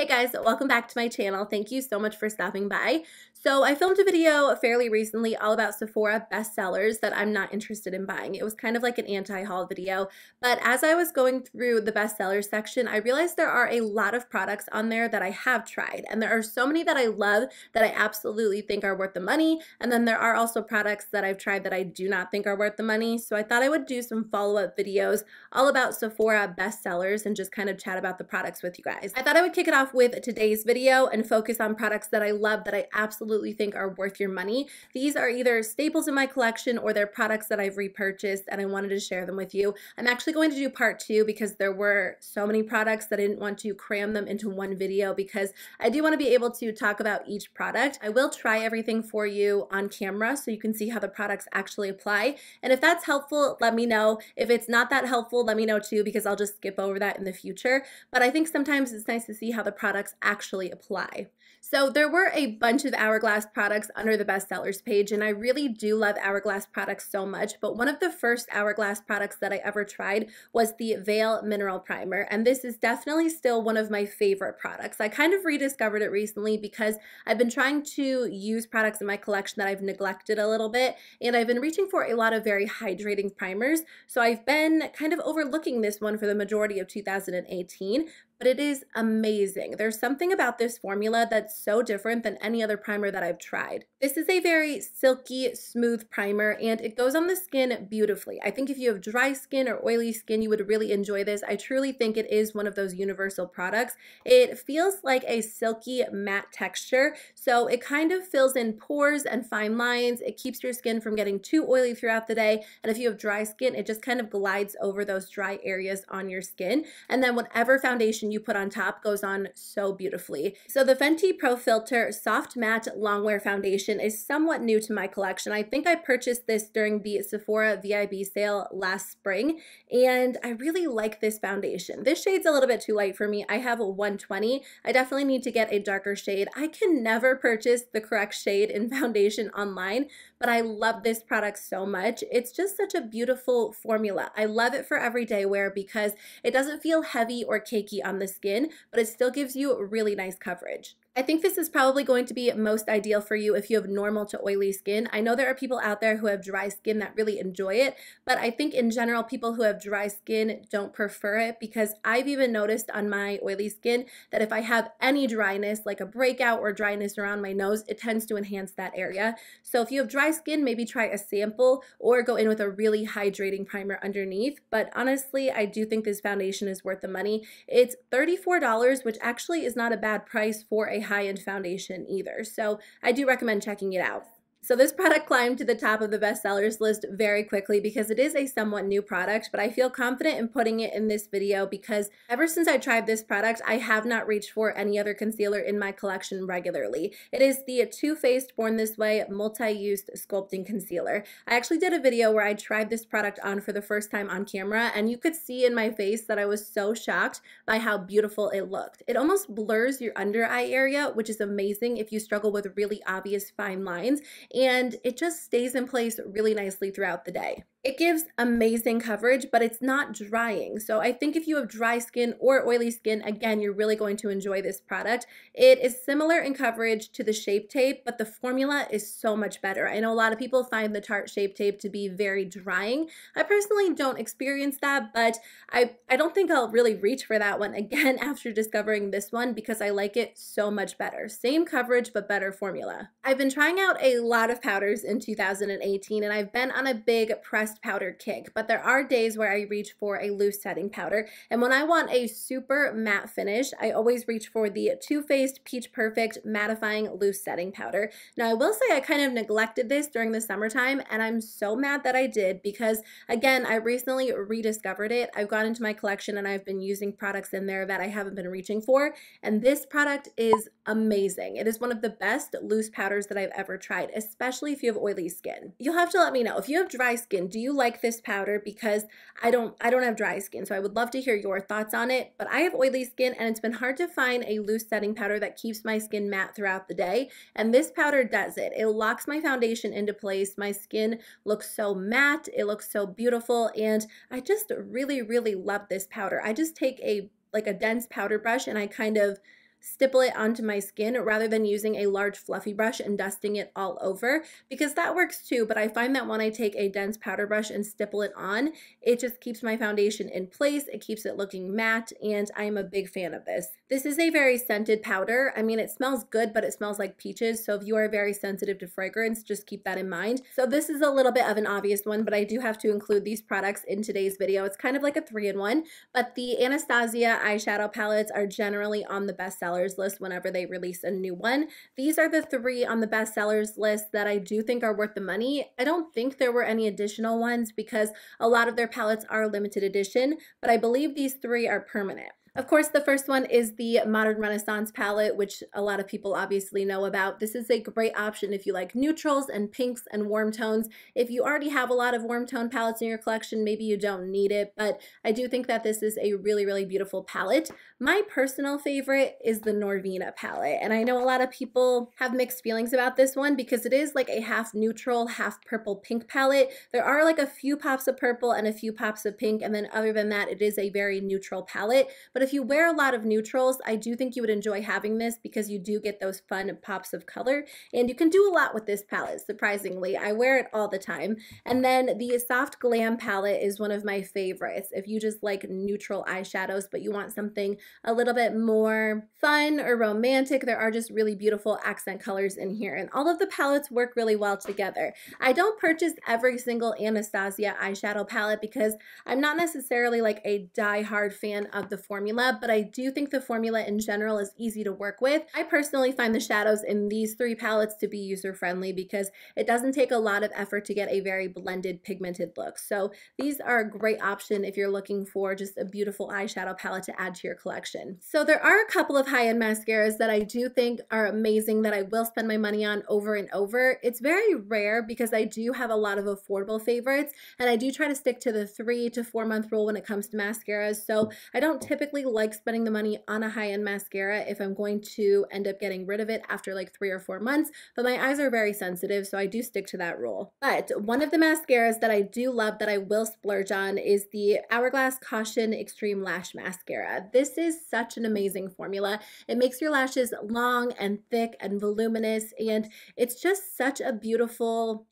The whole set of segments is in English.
Hey guys, welcome back to my channel. Thank you so much for stopping by. So I filmed a video fairly recently all about Sephora bestsellers that I'm not interested in buying. It was kind of like an anti-haul video, but as I was going through the bestseller section, I realized there are a lot of products on there that I have tried, and there are so many that I love that I absolutely think are worth the money, and then there are also products that I've tried that I do not think are worth the money. So I thought I would do some follow-up videos all about Sephora bestsellers and just kind of chat about the products with you guys. I thought I would kick it off with today's video and focus on products that I love that I absolutely think are worth your money. These are either staples in my collection or they're products that I've repurchased and I wanted to share them with you. I'm actually going to do part 2 because there were so many products that I didn't want to cram them into one video because I do want to be able to talk about each product. I will try everything for you on camera so you can see how the products actually apply. And if that's helpful, let me know. If it's not that helpful, let me know too because I'll just skip over that in the future. But I think sometimes it's nice to see how the products actually apply. So there were a bunch of Hourglass products under the bestsellers page, and I really do love Hourglass products so much, but one of the first Hourglass products that I ever tried was the Veil Mineral Primer, and this is definitely still one of my favorite products. I kind of rediscovered it recently because I've been trying to use products in my collection that I've neglected a little bit, and I've been reaching for a lot of very hydrating primers, so I've been kind of overlooking this one for the majority of 2018, but it is amazing. There's something about this formula that's so different than any other primer that I've tried. This is a very silky, smooth primer, and it goes on the skin beautifully. I think if you have dry skin or oily skin, you would really enjoy this. I truly think it is one of those universal products. It feels like a silky matte texture, so it kind of fills in pores and fine lines. It keeps your skin from getting too oily throughout the day, and if you have dry skin, it just kind of glides over those dry areas on your skin, and then whatever foundation you put on top goes on so beautifully. So the Fenty Pro Filter Soft Matte Longwear Foundation is somewhat new to my collection. I think I purchased this during the Sephora VIB sale last spring, and I really like this foundation. This shade's a little bit too light for me. I have a 120. I definitely need to get a darker shade. I can never purchase the correct shade in foundation online, but I love this product so much. It's just such a beautiful formula. I love it for everyday wear because it doesn't feel heavy or cakey on the skin, but it still gives you really nice coverage. I think this is probably going to be most ideal for you if you have normal to oily skin. I know there are people out there who have dry skin that really enjoy it, but I think in general people who have dry skin don't prefer it because I've even noticed on my oily skin that if I have any dryness, like a breakout or dryness around my nose, it tends to enhance that area. So if you have dry skin, maybe try a sample or go in with a really hydrating primer underneath. But honestly, I do think this foundation is worth the money. It's $34, which actually is not a bad price for a high-end foundation either. So I do recommend checking it out. So this product climbed to the top of the bestsellers list very quickly because it is a somewhat new product, but I feel confident in putting it in this video because ever since I tried this product, I have not reached for any other concealer in my collection regularly. It is the Too Faced Born This Way Multi-Use Sculpting Concealer. I actually did a video where I tried this product on for the first time on camera, and you could see in my face that I was so shocked by how beautiful it looked. It almost blurs your under eye area, which is amazing if you struggle with really obvious fine lines, and it just stays in place really nicely throughout the day. It gives amazing coverage, but it's not drying. So I think if you have dry skin or oily skin, again, you're really going to enjoy this product. It is similar in coverage to the Shape Tape, but the formula is so much better. I know a lot of people find the Tarte Shape Tape to be very drying. I personally don't experience that, but I don't think I'll really reach for that one again after discovering this one because I like it so much better. Same coverage, but better formula. I've been trying out a lot of powders in 2018, and I've been on a big press powder kick, but there are days where I reach for a loose setting powder, and when I want a super matte finish, I always reach for the Too Faced Peach Perfect Mattifying Loose Setting Powder. Now I will say I kind of neglected this during the summertime, and I'm so mad that I did because again, I recently rediscovered it. I've gone into my collection and I've been using products in there that I haven't been reaching for, and this product is amazing. It is one of the best loose powders that I've ever tried, especially if you have oily skin. You'll have to let me know if you have dry skin. Do you like this powder? Because I don't have dry skin, so I would love to hear your thoughts on it. But I have oily skin, and it's been hard to find a loose setting powder that keeps my skin matte throughout the day, and this powder does it. It locks my foundation into place. My skin looks so matte. It looks so beautiful, and I just really love this powder. I just take a dense powder brush and I kind of stipple it onto my skin rather than using a large fluffy brush and dusting it all over, because that works too, but I find that when I take a dense powder brush and stipple it on, it just keeps my foundation in place, it keeps it looking matte, and I am a big fan of this. This is a very scented powder. I mean, it smells good, but it smells like peaches, so if you are very sensitive to fragrance, just keep that in mind. So this is a little bit of an obvious one, but I do have to include these products in today's video. It's kind of like a 3-in-1, but the Anastasia eyeshadow palettes are generally on the bestsellers list whenever they release a new one. These are the 3 on the bestsellers list that I do think are worth the money. I don't think there were any additional ones because a lot of their palettes are limited edition, but I believe these 3 are permanent. Of course, the first one is the Modern Renaissance palette, which a lot of people obviously know about. This is a great option if you like neutrals and pinks and warm tones. If you already have a lot of warm tone palettes in your collection, maybe you don't need it, but I do think that this is a really, really beautiful palette. My personal favorite is the Norvina palette, and I know a lot of people have mixed feelings about this one because it is like a half neutral, half purple pink palette. There are like a few pops of purple and a few pops of pink, and then other than that, it is a very neutral palette. But if you wear a lot of neutrals, I do think you would enjoy having this because you do get those fun pops of color, and you can do a lot with this palette, surprisingly. I wear it all the time. And then the Soft Glam palette is one of my favorites. If you just like neutral eyeshadows, but you want something a little bit more fun or romantic, there are just really beautiful accent colors in here, and all of the palettes work really well together. I don't purchase every single Anastasia eyeshadow palette because I'm not necessarily like a die-hard fan of the formula, but I do think the formula in general is easy to work with. I personally find the shadows in these 3 palettes to be user-friendly because it doesn't take a lot of effort to get a very blended, pigmented look. So these are a great option if you're looking for just a beautiful eyeshadow palette to add to your collection. So there are a couple of high-end mascaras that I do think are amazing that I will spend my money on over and over. It's very rare because I do have a lot of affordable favorites, and I do try to stick to the 3 to 4 month rule when it comes to mascaras. So I don't typically like spending the money on a high-end mascara if I'm going to end up getting rid of it after like 3 or 4 months, but my eyes are very sensitive, so I do stick to that rule. But one of the mascaras that I do love that I will splurge on is the Hourglass Caution Extreme Lash Mascara. This is such an amazing formula. It makes your lashes long and thick and voluminous, and it's just such a beautiful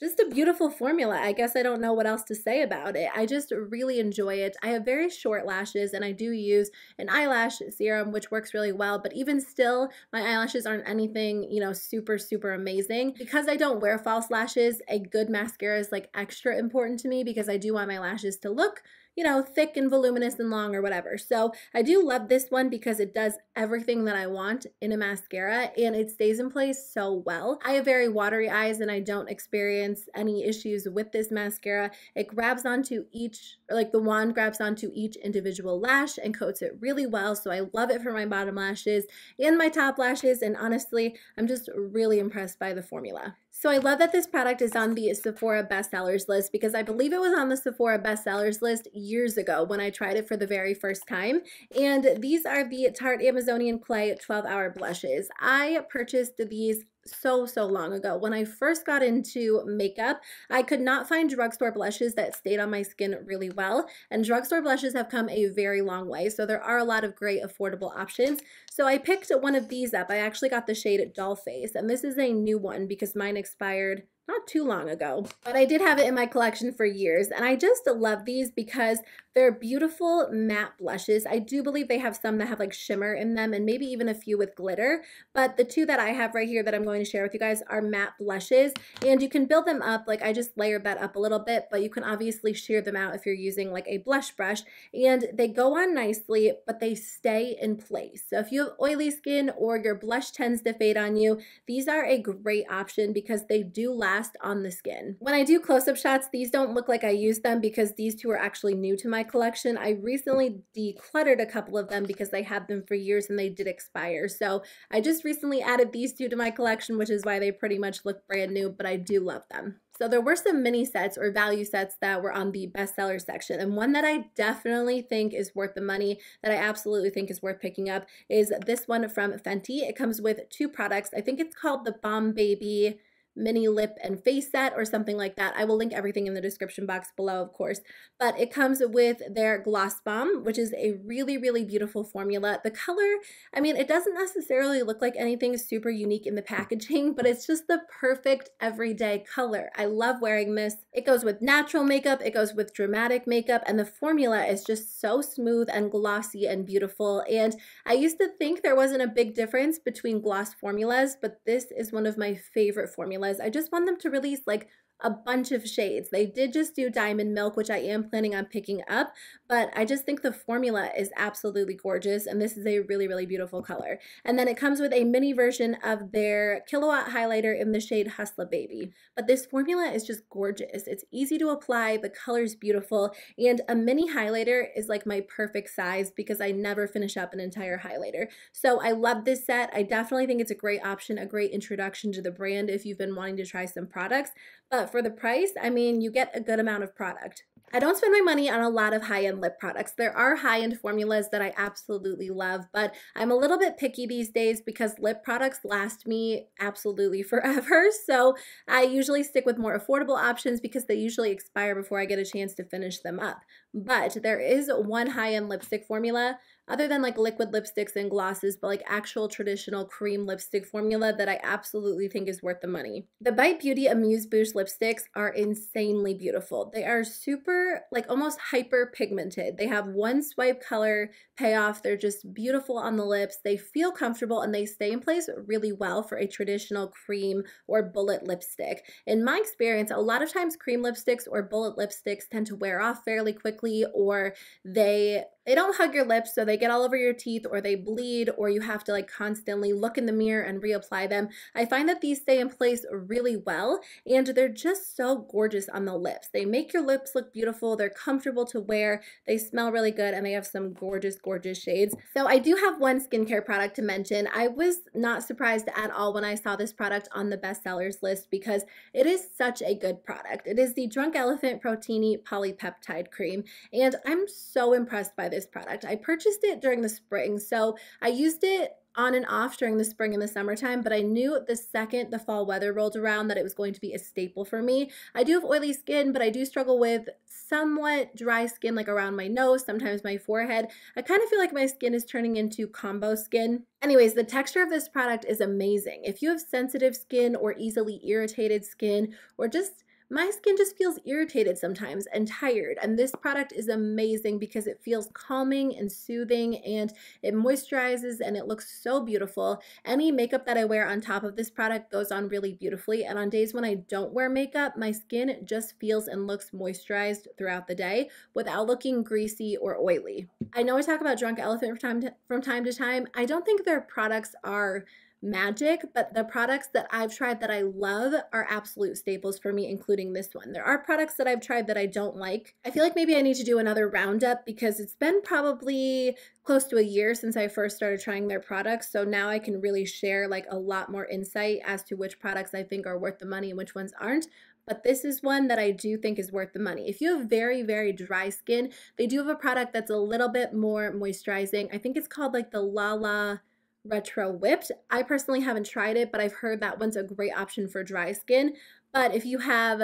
formula. I guess I don't know what else to say about it. I just really enjoy it. I have very short lashes, and I do use an eyelash serum, which works really well, but even still, my eyelashes aren't anything, you know, super amazing. Because I don't wear false lashes, a good mascara is like extra important to me because I do want my lashes to look, you know, thick and voluminous and long or whatever. So I do love this one because it does everything that I want in a mascara and it stays in place so well. I have very watery eyes and I don't experience any issues with this mascara. It grabs onto each, or like the wand grabs onto each individual lash and coats it really well. So I love it for my bottom lashes and my top lashes, and honestly, I'm just really impressed by the formula. So I love that this product is on the Sephora bestsellers list because I believe it was on the Sephora bestsellers list years ago when I tried it for the very first time. And these are the Tarte Amazonian Clay 12-Hour Blushes. I purchased these so long ago. When I first got into makeup, I could not find drugstore blushes that stayed on my skin really well, and drugstore blushes have come a very long way, so there are a lot of great affordable options. So I picked one of these up. I actually got the shade Doll Face, and this is a new one because mine expired not too long ago, but I did have it in my collection for years, and I just love these because they're beautiful matte blushes. I do believe they have some that have like shimmer in them and maybe even a few with glitter, but the 2 that I have right here that I'm going to share with you guys are matte blushes, and you can build them up. Like I just layered that up a little bit, but you can obviously shear them out if you're using like a blush brush, and they go on nicely, but they stay in place. So if you have oily skin or your blush tends to fade on you, these are a great option because they do last on the skin. When I do close-up shots, these don't look like I used them because these 2 are actually new to my collection. I recently decluttered a couple of them because I had them for years and they did expire. So I just recently added these 2 to my collection, which is why they pretty much look brand new, but I do love them. So there were some mini sets or value sets that were on the bestseller section, and one that I definitely think is worth the money, that I absolutely think is worth picking up, is this one from Fenty. It comes with 2 products. I think it's called the Bomb Baby mini lip and face set or something like that. I will link everything in the description box below, of course. But it comes with their Gloss Bomb, which is a really, really beautiful formula. The color, I mean, it doesn't necessarily look like anything super unique in the packaging, but it's just the perfect everyday color. I love wearing this. It goes with natural makeup, it goes with dramatic makeup, and the formula is just so smooth and glossy and beautiful. And I used to think there wasn't a big difference between gloss formulas, but this is one of my favorite formulas. I just want them to release like a bunch of shades. They did just do Diamond Milk, which I am planning on picking up, but I just think the formula is absolutely gorgeous, and this is a really, really beautiful color. And then it comes with a mini version of their Kilowatt highlighter in the shade Hustla Baby. But this formula is just gorgeous. It's easy to apply, the color's beautiful, and a mini highlighter is like my perfect size because I never finish up an entire highlighter. So I love this set. I definitely think it's a great option, a great introduction to the brand if you've been wanting to try some products. But for the price, I mean, you get a good amount of product. I don't spend my money on a lot of high-end lip products. There are high-end formulas that I absolutely love, but I'm a little bit picky these days because lip products last me absolutely forever. So I usually stick with more affordable options because they usually expire before I get a chance to finish them up. But there is one high-end lipstick formula, other than like liquid lipsticks and glosses, but like actual traditional cream lipstick formula that I absolutely think is worth the money. The Bite Beauty Amuse Bouche lipsticks are insanely beautiful. They are super, like almost hyper pigmented. They have one swipe color payoff. They're just beautiful on the lips. They feel comfortable and they stay in place really well for a traditional cream or bullet lipstick. In my experience, a lot of times cream lipsticks or bullet lipsticks tend to wear off fairly quickly, or they don't hug your lips, so they get all over your teeth, or they bleed, or you have to like constantly look in the mirror and reapply them. I find that these stay in place really well, and they're just so gorgeous on the lips. They make your lips look beautiful, they're comfortable to wear, they smell really good, and they have some gorgeous, gorgeous shades. So I do have one skincare product to mention. I was not surprised at all when I saw this product on the bestsellers list because it is such a good product. It is the Drunk Elephant Protini Polypeptide Cream, and I'm so impressed by this product. I purchased it during the spring, so I used it on and off during the spring and the summertime, but I knew the second the fall weather rolled around that it was going to be a staple for me. I do have oily skin, but I do struggle with somewhat dry skin, like around my nose, sometimes my forehead. I kind of feel like my skin is turning into combo skin. Anyways, the texture of this product is amazing. If you have sensitive skin or easily irritated skin, or just my skin just feels irritated sometimes and tired, and this product is amazing because it feels calming and soothing, and it moisturizes and it looks so beautiful. Any makeup that I wear on top of this product goes on really beautifully, and on days when I don't wear makeup, my skin just feels and looks moisturized throughout the day without looking greasy or oily. I know I talk about Drunk Elephant from time to time. I don't think their products are magic, but the products that I've tried that I love are absolute staples for me, including this one. There are products that I've tried that I don't like. I feel like maybe I need to do another roundup because it's been probably close to a year since I first started trying their products, so now I can really share like a lot more insight as to which products I think are worth the money and which ones aren't. But this is one that I do think is worth the money. If you have very, very dry skin, they do have a product that's a little bit more moisturizing. I think it's called like the Lala Retro Whipped. I personally haven't tried it, but I've heard that one's a great option for dry skin. But if you have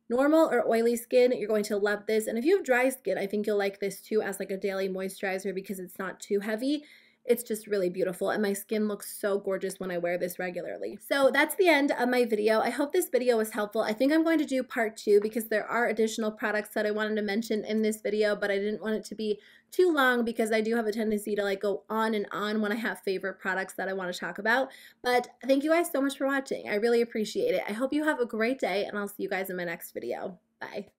normal or oily skin, you're going to love this. And if you have dry skin, I think you'll like this too as like a daily moisturizer because it's not too heavy. It's just really beautiful, and my skin looks so gorgeous when I wear this regularly. So that's the end of my video. I hope this video was helpful. I think I'm going to do part 2 because there are additional products that I wanted to mention in this video, but I didn't want it to be too long because I do have a tendency to like go on and on when I have favorite products that I want to talk about. But thank you guys so much for watching. I really appreciate it. I hope you have a great day, and I'll see you guys in my next video. Bye.